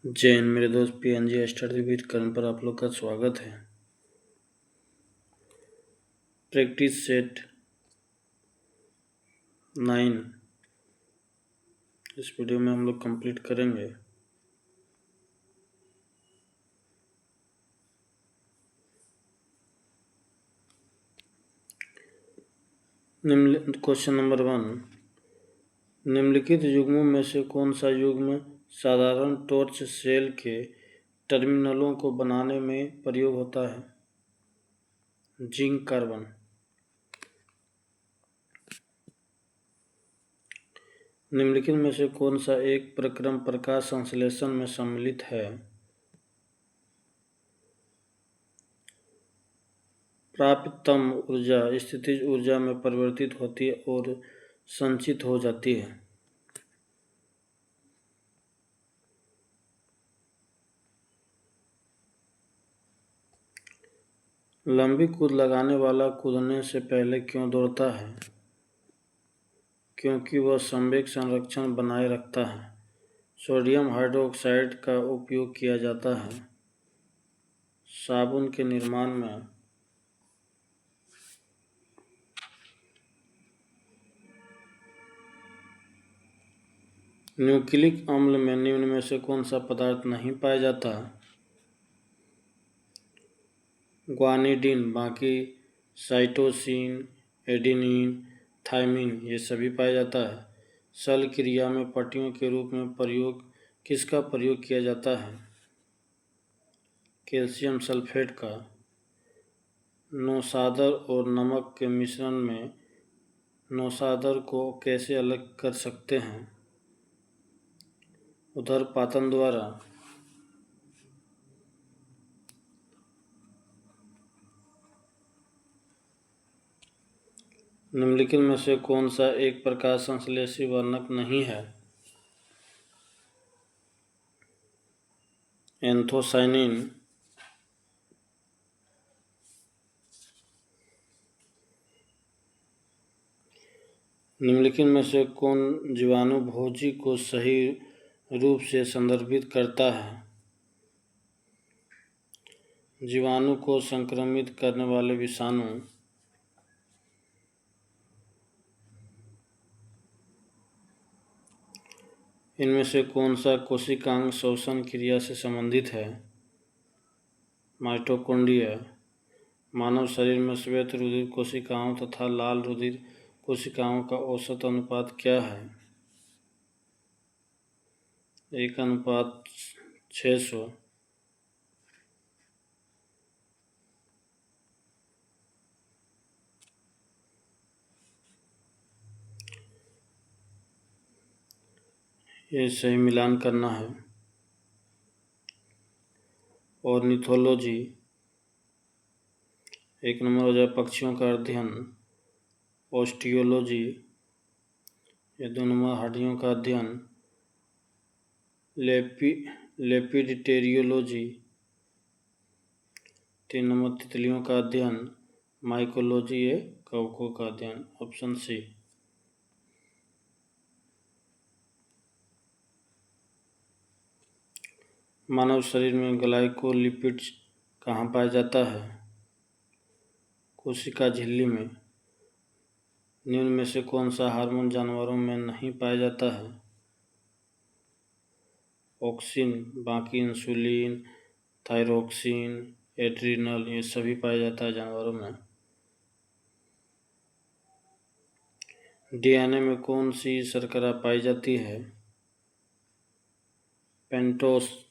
जय हिंद मेरे दोस्त। पीएनजी स्टडी विद करण पर आप लोग का स्वागत है। प्रैक्टिस सेट 9 इस वीडियो में हम लोग कंप्लीट करेंगे। क्वेश्चन नंबर 1, निम्नलिखित युग्मों में से कौन सा युग्म साधारण टॉर्च सेल के टर्मिनलों को बनाने में प्रयोग होता है? Zinc carbon. निम्नलिखित में से कौन सा एक प्रक्रम प्रकाश संश्लेषण में सम्मिलित है? प्राप्ततम ऊर्जा स्थितिज ऊर्जा में परिवर्तित होती है और संचित हो जाती है। लंबी कूद लगाने वाला कूदने से पहले क्यों दौड़ता है? क्योंकि वह संवेग संरक्षण बनाए रखता है। सोडियम हाइड्रोक्साइड का उपयोग किया जाता है साबुन के निर्माण में। न्यूक्लिक अम्ल में निम्न में से कौन सा पदार्थ नहीं पाया जाता? ग्वानिडीन, बाकी साइटोसिन, एडेनिन, थायमिन ये सभी पाया जाता है। सल क्रिया में पट्टियों के रूप में प्रयोग किसका प्रयोग किया जाता है? कैल्शियम सल्फेट का। नौशादर और नमक के मिश्रण में नौशादर को कैसे अलग कर सकते हैं? उदरपातन द्वारा। निम्नलिखित में से कौन सा एक प्रकाश संश्लेषी वर्णक नहीं है? एंथोसाइनिन। निम्नलिखित में से कौन जीवाणु भोजी को सही रूप से संदर्भित करता है? जीवाणु को संक्रमित करने वाले विषाणु। इनमें से कौन सा कोशिकांग श्वसन क्रिया से संबंधित है? माइटोकॉन्ड्रिया। मानव शरीर में श्वेत रुधिर कोशिकाओं तथा लाल रुधिर कोशिकाओं का औसत अनुपात क्या है? 1:600। ये सही मिलान करना है। ऑर्निथोलॉजी 1 नंबर हो जाए पक्षियों का अध्ययन। ऑस्टियोलॉजी ये 2 नंबर हड्डियों का अध्ययन। लेपिडिटेरियोलॉजी 3 नंबर तितलियों का अध्ययन। माइकोलॉजी ये कवकों का अध्ययन। Option C. मानव शरीर में ग्लाइकोलिपिड्स कहाँ पाया जाता है? कोशिका झिल्ली में। निम्न में से कौन सा हार्मोन जानवरों में नहीं पाया जाता है? ऑक्सिन, बाकी इंसुलिन, थायरोक्सिन, एड्रिनल ये सभी पाया जाता है जानवरों में। डीएनए में कौन सी शर्करा पाई जाती है? पेंटोस।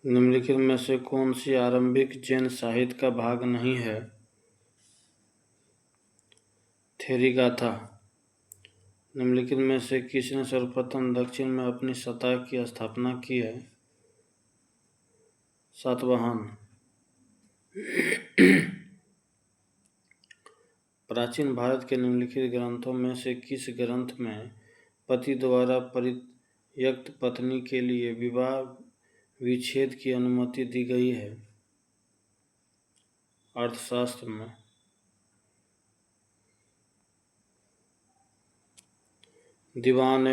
निम्नलिखित में से कौन सी आरंभिक जैन साहित्य का भाग नहीं है? थेरीगाथा। निम्नलिखित में से किसने सर्वप्रथम दक्षिण में अपनी सत्ता की स्थापना की है? सातवाहन। प्राचीन भारत के निम्नलिखित ग्रंथों में से किस ग्रंथ में पति द्वारा परित्यक्त पत्नी के लिए विवाह विच्छेद की अनुमति दी गई है? अर्थशास्त्र में। दीवान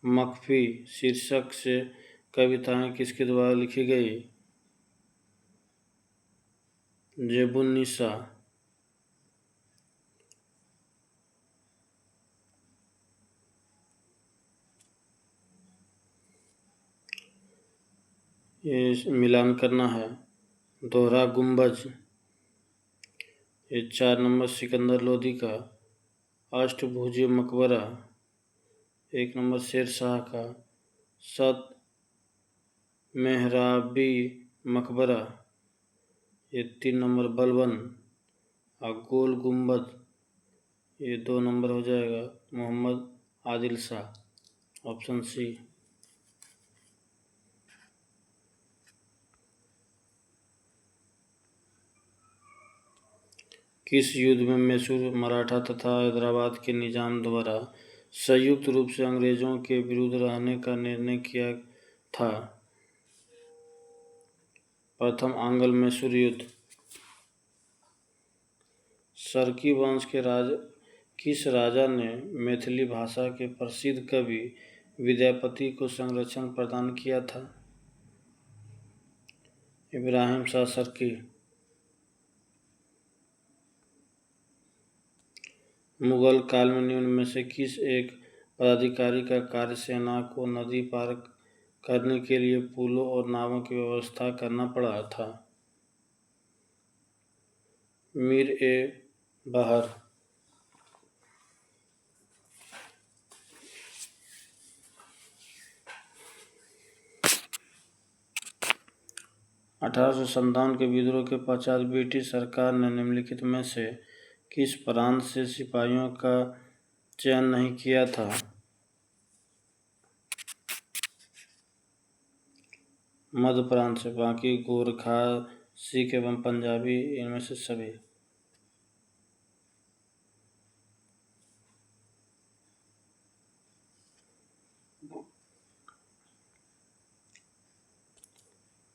मखफी शीर्षक से कविताएं किसके द्वारा लिखी गई? जेबुन्निसा। ये मिलान करना है। दोहरा गुंबज, ये 4 नंबर सिकंदर लोदी का। अष्टभुजीय मकबरा 1 नंबर शेर शाह का। सत मेहराबी मकबरा ये 3 नंबर बलबन। और गोल गुंबद ये 2 नंबर हो जाएगा मोहम्मद आदिल शाह, ऑप्शन सी। किस युद्ध में मैसूर मराठा तथा हैदराबाद के निजाम द्वारा संयुक्त रूप से अंग्रेजों के विरुद्ध रहने का निर्णय किया था? प्रथम आंग्ल मैसूर युद्ध। सरकी वंश के किस राजा ने मैथिली भाषा के प्रसिद्ध कवि विद्यापति को संरक्षण प्रदान किया था? इब्राहिम शाह सरकी। मुगल काल में निम्न में से किस एक पदाधिकारी का कार्य सेना को नदी पार करने के लिए पुलों और नावों की व्यवस्था करना पड़ा था? मीर ए बहर। 1857 के विद्रोह के पश्चात ब्रिटिश सरकार ने निम्नलिखित में से किस प्रांत से सिपाहियों का चयन नहीं किया था? मध्य प्रांत से। बाकी गोरखा, सिख एवं पंजाबी, इनमें से सभी।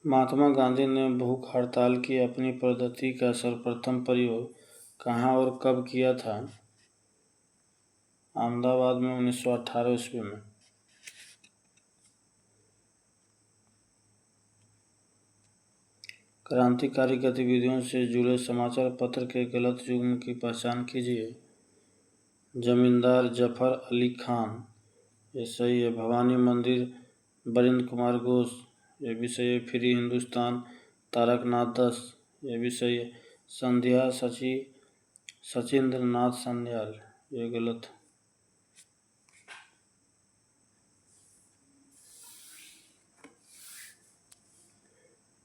महात्मा गांधी ने भूख हड़ताल की अपनी पद्धति का सर्वप्रथम प्रयोग कहाँ और कब किया था? अहमदाबाद में 1918 ईस्वी में। क्रांतिकारी गतिविधियों से जुड़े समाचार पत्र के गलत युग्म की पहचान कीजिए। जमींदार जफर अली खान, ये सही है। भवानी मंदिर बरिंद्र कुमार घोष, ये भी सही है। फ्री हिंदुस्तान तारकनाथ दास, ये भी सही है। संध्या सचिंद्र नाथ संध्याल, ये गलत।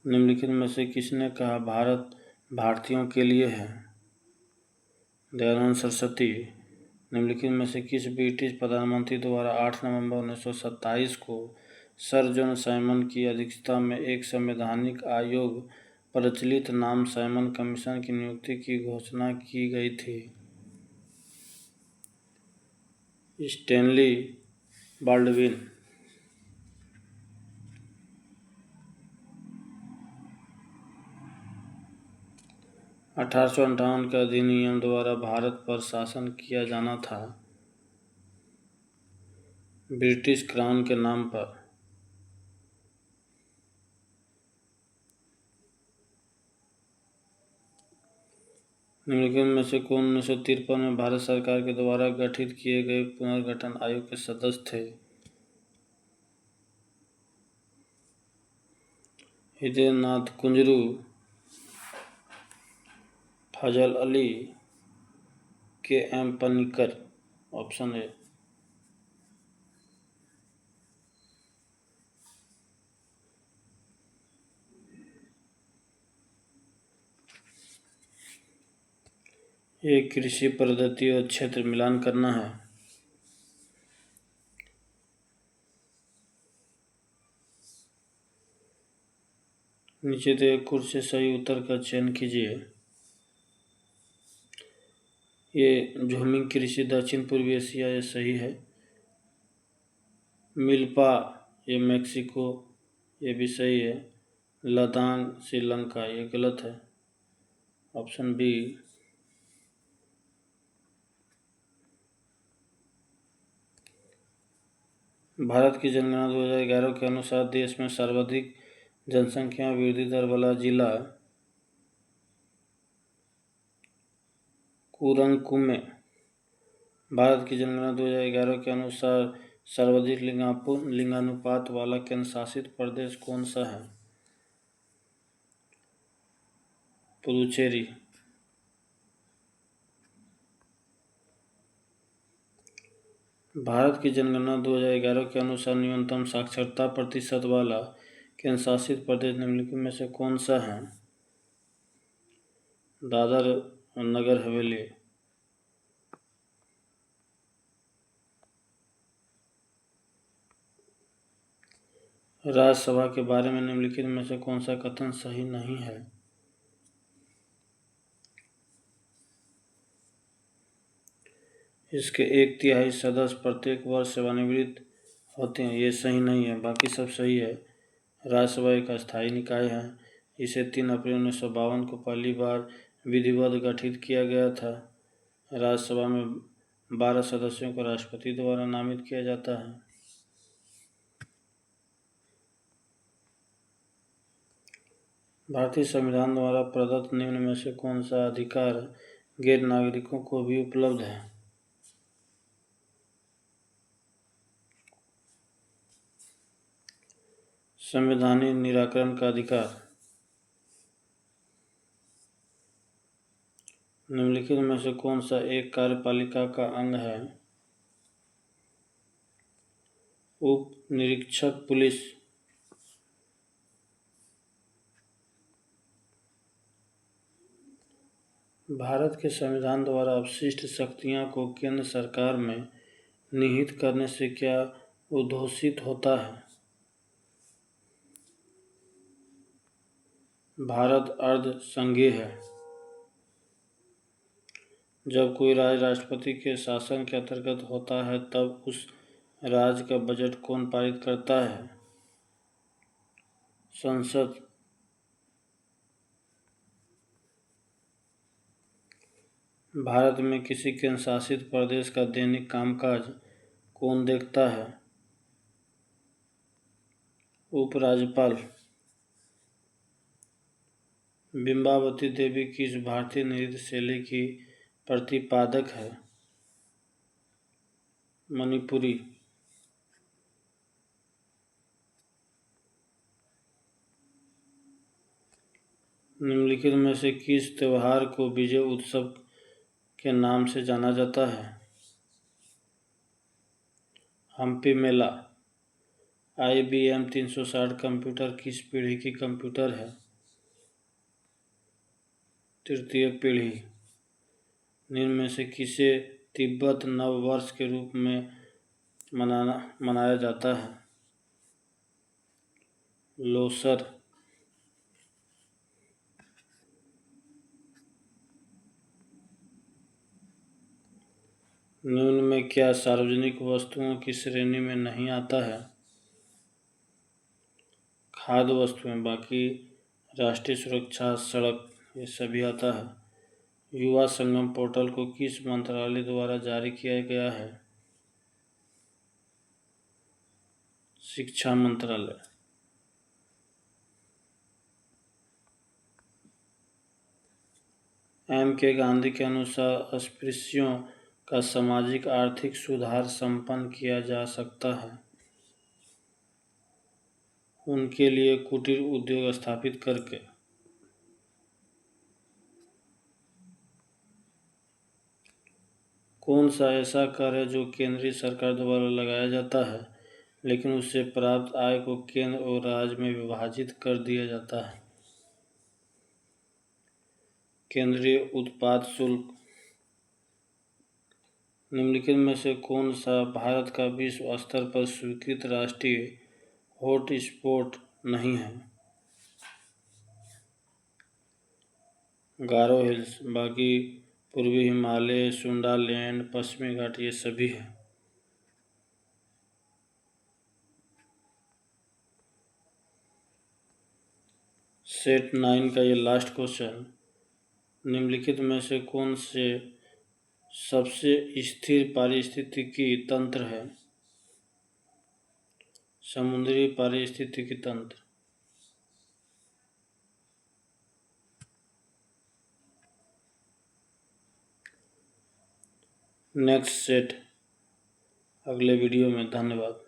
निम्नलिखित में से किसने कहा भारत भारतीयों के लिए है? दयानंद सरस्वती। निम्नलिखित में से किस ब्रिटिश प्रधानमंत्री द्वारा 8 नवंबर 1927 को सर जॉन साइमन की अध्यक्षता में एक संवैधानिक आयोग प्रचलित नाम साइमन कमीशन की नियुक्ति की घोषणा की गई थी? Stanley Baldwin. 1858 के अधिनियम द्वारा भारत पर शासन किया जाना था ब्रिटिश क्राउन के नाम पर। निम्नलिखित में से कौन 1953 में भारत सरकार के द्वारा गठित किए गए पुनर्गठन आयोग के सदस्य थे? हृदयनाथ कुंजरू, फजल अली, के एम पनिकर, ऑप्शन ए। एक कृषि पद्धति और क्षेत्र मिलान करना है। नीचे दिए कुछ से सही उत्तर का चयन कीजिए। ये झूमिंग कृषि दक्षिण पूर्वी एशिया, ये सही है। मिल्पा ये मैक्सिको, ये भी सही है। लदांग श्रीलंका, ये गलत है। Option B. भारत की जनगणना 2011 के अनुसार देश में सर्वाधिक जनसंख्या वृद्धि दर वाला जिला कुरंकुम में। भारत की जनगणना 2011 के अनुसार सर्वाधिक लिंगानुपात वाला केंद्र शासित प्रदेश कौन सा है? पुदुचेरी। भारत की जनगणना 2011 के अनुसार न्यूनतम साक्षरता प्रतिशत वाला केंद्र शासित प्रदेश निम्नलिखित में से कौन सा है? दादर नगर हवेली। राज्यसभा के बारे में निम्नलिखित में से कौन सा कथन सही नहीं है? इसके 1/3 सदस्य प्रत्येक वर्ष सेवानिवृत्त होते हैं, ये सही नहीं है, बाकी सब सही है। राज्यसभा एक अस्थायी निकाय है। इसे 3 अप्रैल 1952 को पहली बार विधिवत गठित किया गया था। राज्यसभा में 12 सदस्यों को राष्ट्रपति द्वारा नामित किया जाता है। भारतीय संविधान द्वारा प्रदत्त निम्न में से कौन सा अधिकार गैर नागरिकों को भी उपलब्ध है? संवैधानिक निराकरण का अधिकार। निम्नलिखित में से कौन सा एक कार्यपालिका का अंग है? उप निरीक्षक पुलिस। भारत के संविधान द्वारा अवशिष्ट शक्तियां को केंद्र सरकार में निहित करने से क्या उद्घोषित होता है? भारत अर्ध संघीय है। जब कोई राज्य राष्ट्रपति के शासन के अंतर्गत होता है तब उस राज्य का बजट कौन पारित करता है? संसद। भारत में किसी केंद्र शासित प्रदेश का दैनिक कामकाज कौन देखता है? उपराज्यपाल। बिंबावती देवी किस भारतीय नृत्य शैली की प्रतिपादक है? मणिपुरी। निम्नलिखित में से किस त्योहार को विजय उत्सव के नाम से जाना जाता है? हम्पी मेला। IBM 360 कंप्यूटर किस पीढ़ी की कंप्यूटर है? तृतीय पीढ़ी। निम्न में से किसे तिब्बत नव वर्ष के रूप में मनाया जाता है? लोसर। निम्न में क्या सार्वजनिक वस्तुओं की श्रेणी में नहीं आता है? खाद्य वस्तुएं, बाकी राष्ट्रीय सुरक्षा, सड़क, ये सभी आता है। युवा संगम पोर्टल को किस मंत्रालय द्वारा जारी किया गया है? शिक्षा मंत्रालय। के गांधी के अनुसार अस्पृश्यों का सामाजिक आर्थिक सुधार संपन्न किया जा सकता है उनके लिए कुटीर उद्योग स्थापित करके। कौन सा ऐसा कर है जो केंद्रीय सरकार द्वारा लगाया जाता है लेकिन उससे प्राप्त आय को केंद्र और राज्य में विभाजित कर दिया जाता है? केंद्रीय उत्पाद शुल्क। निम्नलिखित में से कौन सा भारत का विश्व स्तर पर स्वीकृत राष्ट्रीय हॉटस्पॉट नहीं है? गारो हिल्स, बाकी पूर्वी हिमालय, सुंडालैंड, पश्चिमी घाट, ये सभी है। सेट 9 का ये लास्ट क्वेश्चन, निम्नलिखित में से कौन से सबसे स्थिर पारिस्थितिकी तंत्र है? समुद्री पारिस्थितिकी तंत्र। नेक्स्ट सेट अगले वीडियो में। धन्यवाद।